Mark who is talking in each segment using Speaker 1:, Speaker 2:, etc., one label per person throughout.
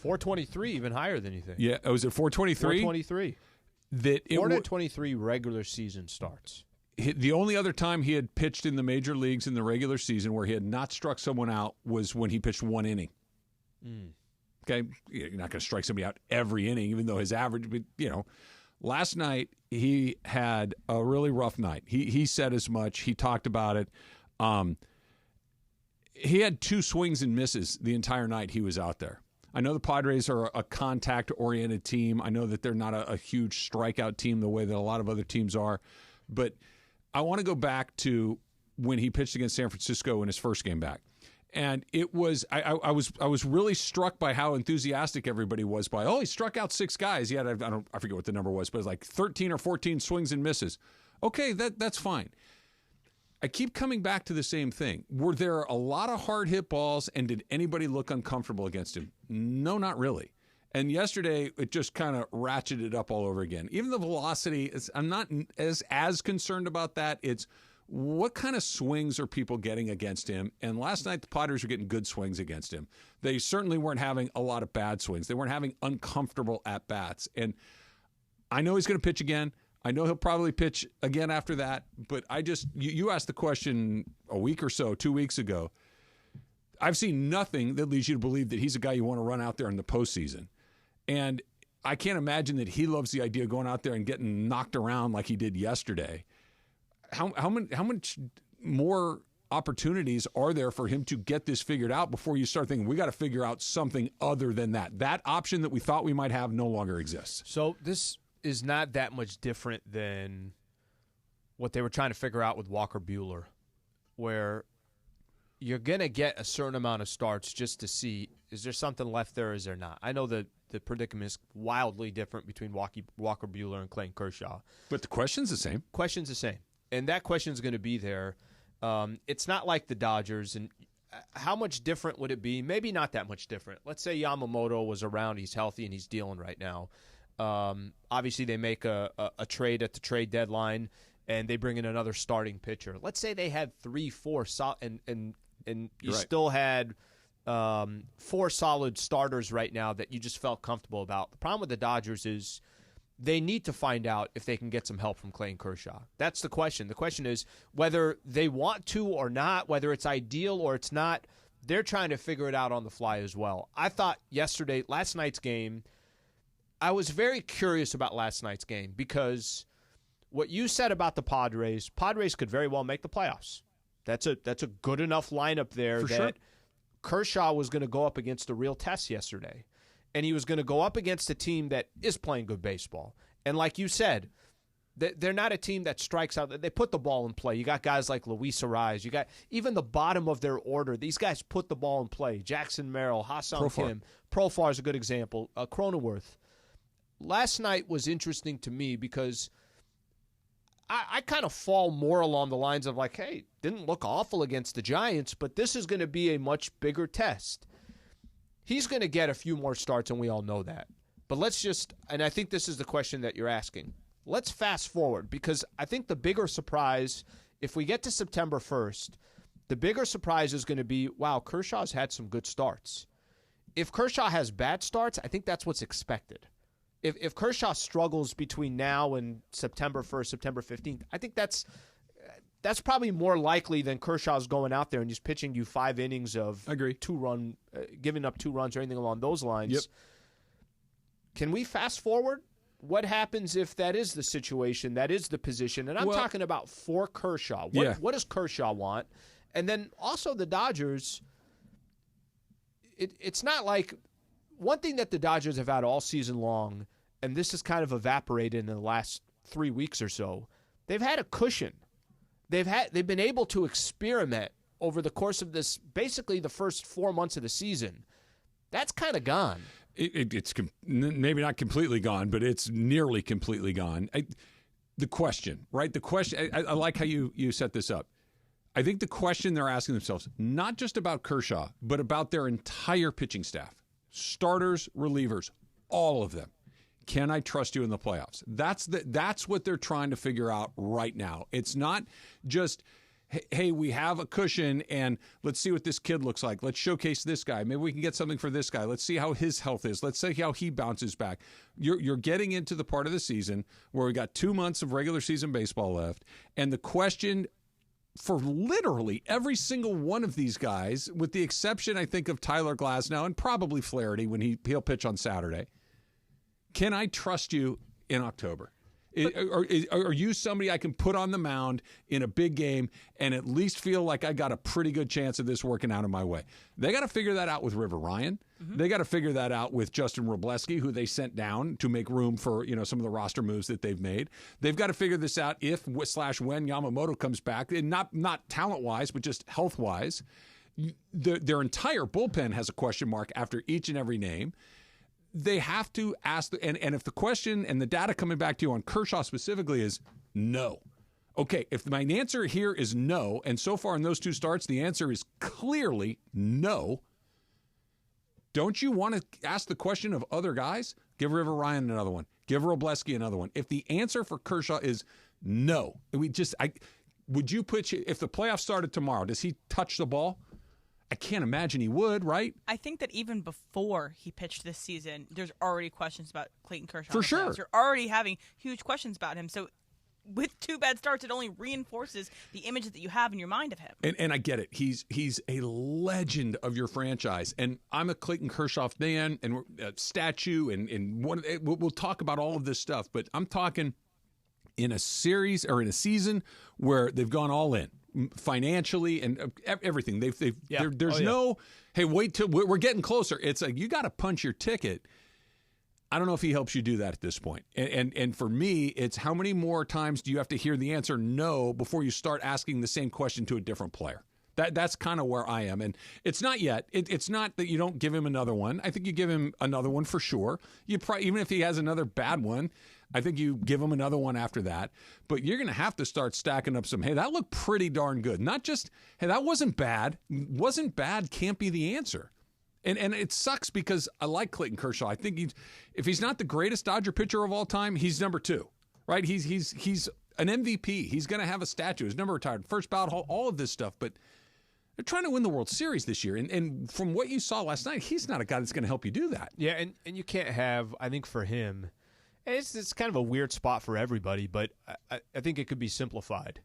Speaker 1: 423, even higher than you think.
Speaker 2: Yeah, was it 423?
Speaker 1: 423. 423 regular season starts.
Speaker 2: The only other time he had pitched in the major leagues in the regular season where he had not struck someone out was when he pitched one inning. Okay, you're not going to strike somebody out every inning, even though his average, last night he had a really rough night. He said as much. He talked about it. He had 2 swings and misses the entire night he was out there. I know the Padres are a contact-oriented team. I know that they're not a huge strikeout team the way that a lot of other teams are. But I want to go back to when he pitched against San Francisco in his first game back. And it was I was really struck by how enthusiastic everybody was by, he struck out 6 guys. He had, I forget what the number was, but it was like 13 or 14 swings and misses. Okay, that's fine. I keep coming back to the same thing. Were there a lot of hard hit balls, and did anybody look uncomfortable against him? No, not really. And yesterday, it just kind of ratcheted up all over again. Even the velocity, I'm not as concerned about that. It's what kind of swings are people getting against him? And last night, the Padres were getting good swings against him. They certainly weren't having a lot of bad swings. They weren't having uncomfortable at-bats. And I know he's going to pitch again. I know he'll probably pitch again after that, but you asked the question a week or so, 2 weeks ago. I've seen nothing that leads you to believe that he's a guy you want to run out there in the postseason. And I can't imagine that he loves the idea of going out there and getting knocked around like he did yesterday. How much more opportunities are there for him to get this figured out before you start thinking, we got to figure out something other than that? That option that we thought we might have no longer exists.
Speaker 1: So this is not that much different than what they were trying to figure out with Walker Buehler, where you're going to get a certain amount of starts just to see, is there something left there or is there not? I know the predicament is wildly different between Walker Buehler and Clayton Kershaw.
Speaker 2: But the question's the same.
Speaker 1: Question's the same. And that question's going to be there. It's not like the Dodgers. And how much different would it be? Maybe not that much different. Let's say Yamamoto was around, he's healthy, and he's dealing right now. Obviously, they make a trade at the trade deadline, and they bring in another starting pitcher. Let's say they had 3-4 and you
Speaker 2: right.
Speaker 1: Still had 4 solid starters right now that you just felt comfortable about. The problem with the Dodgers is they need to find out if they can get some help from Clayton Kershaw. That's the question. The question is whether they want to or not, whether it's ideal or it's not. They're trying to figure it out on the fly as well. I thought last night's game, I was very curious about last night's game because what you said about the Padres could very well make the playoffs. That's a good enough lineup there that Kershaw was going to go up against a real test yesterday. And he was going to go up against a team that is playing good baseball. And like you said, they're not a team that strikes out. They put the ball in play. You got guys like Luis Arraez. You got even the bottom of their order. These guys put the ball in play. Jackson Merrill, Ha-Seong Kim. Profar is a good example. Cronenworth. Last night was interesting to me because I kind of fall more along the lines of like, hey, didn't look awful against the Giants, but this is going to be a much bigger test. He's going to get a few more starts, and we all know that. But and I think this is the question that you're asking. Let's fast forward because I think the bigger surprise, if we get to September 1st, the bigger surprise is going to be, wow, Kershaw's had some good starts. If Kershaw has bad starts, I think that's what's expected. If Kershaw struggles between now and September 1st, September 15th, I think that's probably more likely than Kershaw's going out there and just pitching you 5 innings of 2-run, giving up 2 runs or anything along those lines.
Speaker 2: Yep.
Speaker 1: Can we fast forward? What happens if that is the situation, that is the position? And I'm talking about for Kershaw. What does Kershaw want? And then also the Dodgers, it's not like – one thing that the Dodgers have had all season long, and this has kind of evaporated in the last 3 weeks or so, they've had a cushion. They've been able to experiment over the course of this, basically the first 4 months of the season. That's kind of gone.
Speaker 2: It's maybe not completely gone, but it's nearly completely gone. The question, right? The question. I like how you set this up. I think the question they're asking themselves, not just about Kershaw, but about their entire pitching staff. Starters, relievers, all of them. Can I trust you in the playoffs? That's what they're trying to figure out right now. It's not just, hey, we have a cushion, and let's see what this kid looks like. Let's showcase this guy. Maybe we can get something for this guy. Let's see how his health is. Let's see how he bounces back. You're getting into the part of the season where we got 2 months of regular season baseball left, and the question for literally every single one of these guys, with the exception, I think, of Tyler Glasnow and probably Flaherty when he'll pitch on Saturday, can I trust you in October? Are you somebody I can put on the mound in a big game and at least feel like I got a pretty good chance of this working out in my way? They got to figure that out with River Ryan. Mm-hmm. They got to figure that out with Justin Wrobleski, who they sent down to make room for some of the roster moves that they've made. They've got to figure this out if/when Yamamoto comes back, and not talent-wise, but just health-wise. Their entire bullpen has a question mark after each and every name. They have to ask, and if the question and the data coming back to you on Kershaw specifically is no. Okay, if my answer here is no, and so far in those 2 starts, the answer is clearly no, don't you want to ask the question of other guys? Give River Ryan another one. Give Wrobleski another one. If the answer for Kershaw is no, would you put, if the playoffs started tomorrow, does he touch the ball? I can't imagine he would, right?
Speaker 3: I think that even before he pitched this season, there's already questions about Clayton Kershaw.
Speaker 2: For sure.
Speaker 3: You're already having huge questions about him. So with 2 bad starts, it only reinforces the image that you have in your mind of him.
Speaker 2: And I get it. He's a legend of your franchise. And I'm a Clayton Kershaw fan and statue. And we'll talk about all of this stuff. But I'm talking in a series or in a season where they've gone all in. Financially and everything. There's no, hey, wait till we're getting closer. It's like you got to punch your ticket. I don't know if he helps you do that at this point. And for me, it's how many more times do you have to hear the answer no before you start asking the same question to a different player? That's kind of where I am. And it's not yet. It's not that you don't give him another one. I think you give him another one for sure. Even if he has another bad one, I think you give him another one after that. But you're going to have to start stacking up some, hey, that looked pretty darn good. Not just, hey, that wasn't bad. Wasn't bad can't be the answer. And it sucks because I like Clayton Kershaw. I think if he's not the greatest Dodger pitcher of all time, he's number 2, right? He's an MVP. He's going to have a statue. His number retired, first ballot, all of this stuff. But they're trying to win the World Series this year. And from what you saw last night, he's not a guy that's going to help you do that.
Speaker 1: Yeah, and you can't have, I think for him, it's kind of a weird spot for everybody, but I think it could be simplified.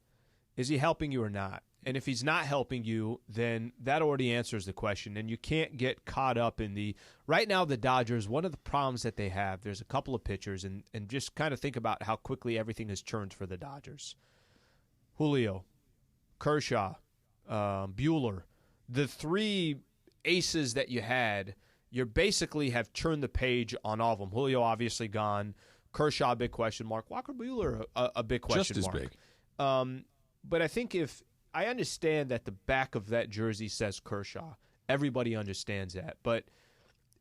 Speaker 1: Is he helping you or not? And if he's not helping you, then that already answers the question. And you can't get caught up in the – right now the Dodgers, one of the problems that they have, there's a couple of pitchers, and just kind of think about how quickly everything has churned for the Dodgers. Julio, Kershaw, Buehler, the 3 aces that you had, you basically have turned the page on all of them. Julio obviously gone. Kershaw, a big question mark. Walker Buehler, a big question mark.
Speaker 2: Just as big.
Speaker 1: But I think if I understand that the back of that jersey says Kershaw. Everybody understands that. But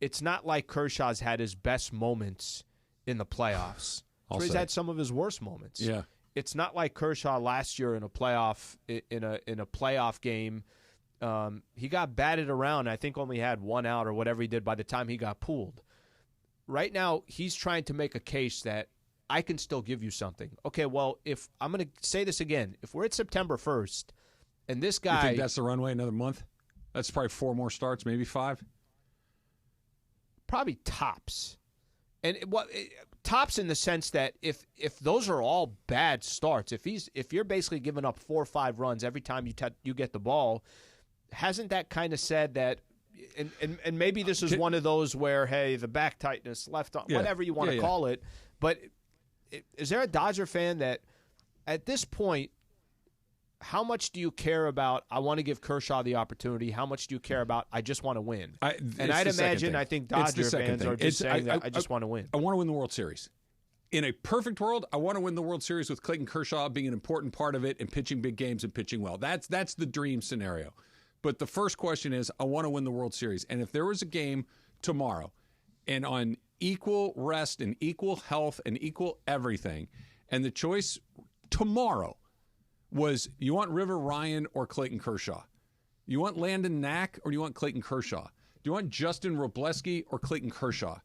Speaker 1: it's not like Kershaw's had his best moments in the playoffs. He's had some of his worst moments.
Speaker 2: Yeah.
Speaker 1: It's not like Kershaw last year in a playoff game. He got batted around. I think only had 1 out or whatever he did by the time he got pulled. Right now, he's trying to make a case that I can still give you something. Okay, well, if I'm going to say this again, if we're at September 1st and this guy...
Speaker 2: You think that's the runway another month? That's probably 4 more starts, maybe 5?
Speaker 1: Probably tops. And tops in the sense that if those are all bad starts, if you're basically giving up 4 or 5 runs every time you get the ball, hasn't that kind of said that? And maybe this is one of those where, hey, the back tightness, left arm, whatever you want to call it. But is there a Dodger fan that at this point, how much do you care about, I want to give Kershaw the opportunity? How much do you care about, I just want to win? I'd imagine, I think Dodger fans are just saying that I just want to win.
Speaker 2: I want to win the World Series. In a perfect world, I want to win the World Series with Clayton Kershaw being an important part of it and pitching big games and pitching well. That's the dream scenario. But the first question is, I want to win the World Series. And if there was a game tomorrow and on equal rest and equal health and equal everything, and the choice tomorrow was, you want River Ryan or Clayton Kershaw? You want Landon Knack or do you want Clayton Kershaw? Do you want Justin Wrobleski or Clayton Kershaw?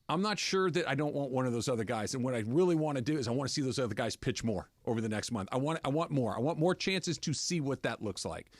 Speaker 2: I'm not sure that I don't want one of those other guys. And what I really want to do is I want to see those other guys pitch more over the next month. I want more. I want more chances to see what that looks like.